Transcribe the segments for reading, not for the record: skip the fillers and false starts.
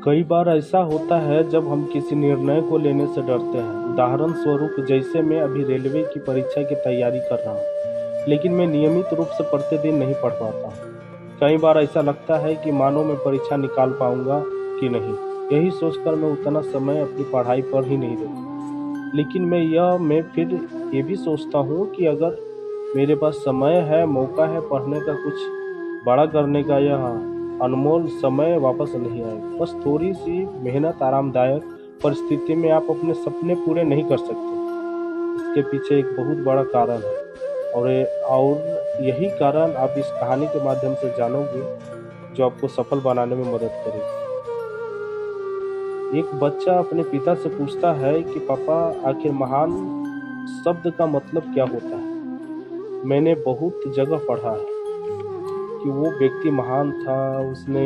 कई बार ऐसा होता है जब हम किसी निर्णय को लेने से डरते हैं। उदाहरण स्वरूप जैसे मैं अभी रेलवे की परीक्षा की तैयारी कर रहा हूँ, लेकिन मैं नियमित रूप से प्रतिदिन नहीं पढ़ पाता हूँ। कई बार ऐसा लगता है कि मानो मैं परीक्षा निकाल पाऊंगा कि नहीं। यही सोचकर मैं उतना समय अपनी पढ़ाई पर ही नहीं देता। लेकिन मैं फिर ये भी सोचता हूँ कि अगर मेरे पास समय है, मौका है पढ़ने का, कुछ बड़ा करने का, यह अनमोल समय वापस नहीं आएगा। बस थोड़ी सी मेहनत, आरामदायक परिस्थिति में आप अपने सपने पूरे नहीं कर सकते। इसके पीछे एक बहुत बड़ा कारण है, और यही कारण आप इस कहानी के माध्यम से जानोगे, जो आपको सफल बनाने में मदद करेगी। एक बच्चा अपने पिता से पूछता है कि पापा, आखिर महान शब्द का मतलब क्या होता है? मैंने बहुत जगह पढ़ा है कि वो व्यक्ति महान था, उसने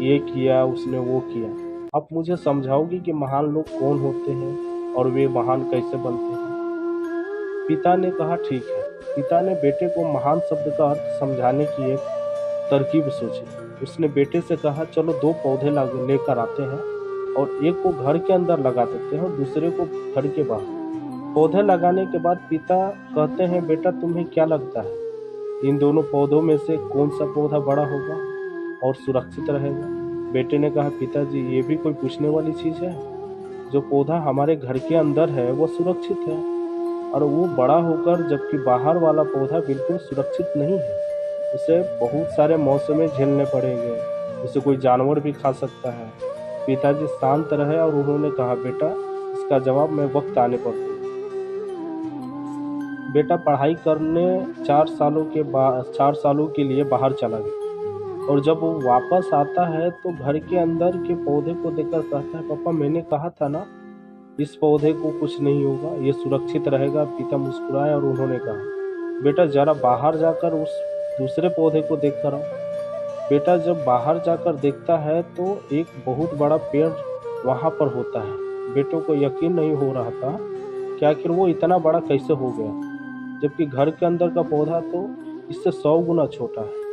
ये किया, उसने वो किया। आप मुझे समझाओगे कि महान लोग कौन होते हैं और वे महान कैसे बनते हैं? पिता ने कहा, ठीक है। पिता ने बेटे को महान शब्द का अर्थ समझाने की एक तरकीब सोची। उसने बेटे से कहा, चलो 2 पौधे लेकर आते हैं और एक को घर के अंदर लगा देते हैं और दूसरे को घर के बाहर। पौधे लगाने के बाद पिता कहते हैं, बेटा तुम्हें क्या लगता है, इन दोनों पौधों में से कौन सा पौधा बड़ा होगा और सुरक्षित रहेगा? बेटे ने कहा, पिताजी ये भी कोई पूछने वाली चीज़ है? जो पौधा हमारे घर के अंदर है वो सुरक्षित है, और वो बड़ा होकर जबकि बाहर वाला पौधा बिल्कुल सुरक्षित नहीं है। उसे बहुत सारे मौसमें झेलने पड़ेंगे, उसे कोई जानवर भी खा सकता है। पिताजी शांत रहे और उन्होंने कहा, बेटा इसका जवाब मैं वक्त आने पर दूंगा। बेटा पढ़ाई करने 4 सालों के लिए बाहर चला गया, और जब वो वापस आता है तो घर के अंदर के पौधे को देखकर कहता है, पापा मैंने कहा था ना, इस पौधे को कुछ नहीं होगा, ये सुरक्षित रहेगा। पिता मुस्कुराए और उन्होंने कहा, बेटा जरा बाहर जाकर उस दूसरे पौधे को देख कर आओ। बेटा जब बाहर जाकर देखता है तो एक बहुत बड़ा पेड़ वहाँ पर होता है। बेटों को यकीन नहीं हो रहा था कि आखिर वो इतना बड़ा कैसे हो गया, जबकि घर के अंदर का पौधा तो इससे 100 गुना छोटा है।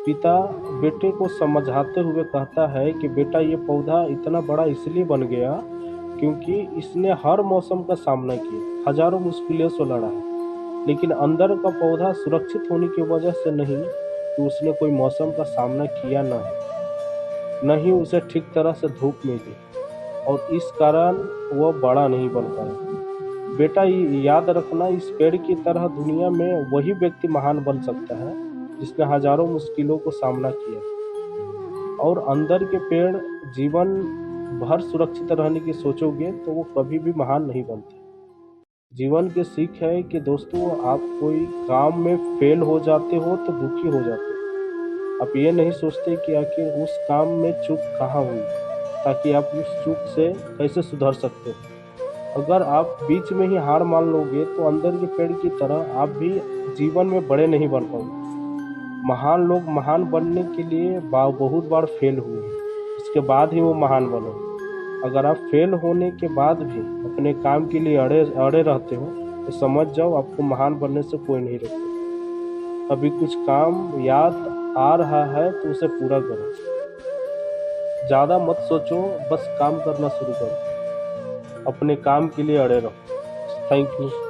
पिता बेटे को समझाते हुए कहता है कि बेटा ये पौधा इतना बड़ा इसलिए बन गया क्योंकि इसने हर मौसम का सामना किया, हजारों मुश्किलों से लड़ा है। लेकिन अंदर का पौधा सुरक्षित होने की वजह से नहीं कि उसने कोई मौसम का सामना किया न ही उसे ठीक तरह से धूप मिली, और इस कारण वह बड़ा नहीं बन पाया। बेटा याद रखना, इस पेड़ की तरह दुनिया में वही व्यक्ति महान बन सकता है जिसने हजारों मुश्किलों को सामना किया, और अंदर के पेड़ जीवन भर सुरक्षित रहने की सोचोगे तो वो कभी भी महान नहीं बनते। जीवन की सीख है कि दोस्तों, आप कोई काम में फेल हो जाते हो तो दुखी हो जाते हो। आप ये नहीं सोचते कि आखिर उस काम में चूक कहाँ हुई, ताकि आप उस चूक से कैसे सुधर सकते हो। अगर आप बीच में ही हार मान लोगे तो अंदर के पेड़ की तरह आप भी जीवन में बड़े नहीं बन पाओगे। महान लोग महान बनने के लिए बहुत बार फेल हुए हैं, इसके बाद ही वो महान बने। अगर आप फेल होने के बाद भी अपने काम के लिए अड़े रहते हो तो समझ जाओ, आपको महान बनने से कोई नहीं रोकता। अभी कुछ काम याद आ रहा है तो उसे पूरा करो, ज़्यादा मत सोचो, बस काम करना शुरू करो, अपने काम के लिए अड़े रहो। Thank you.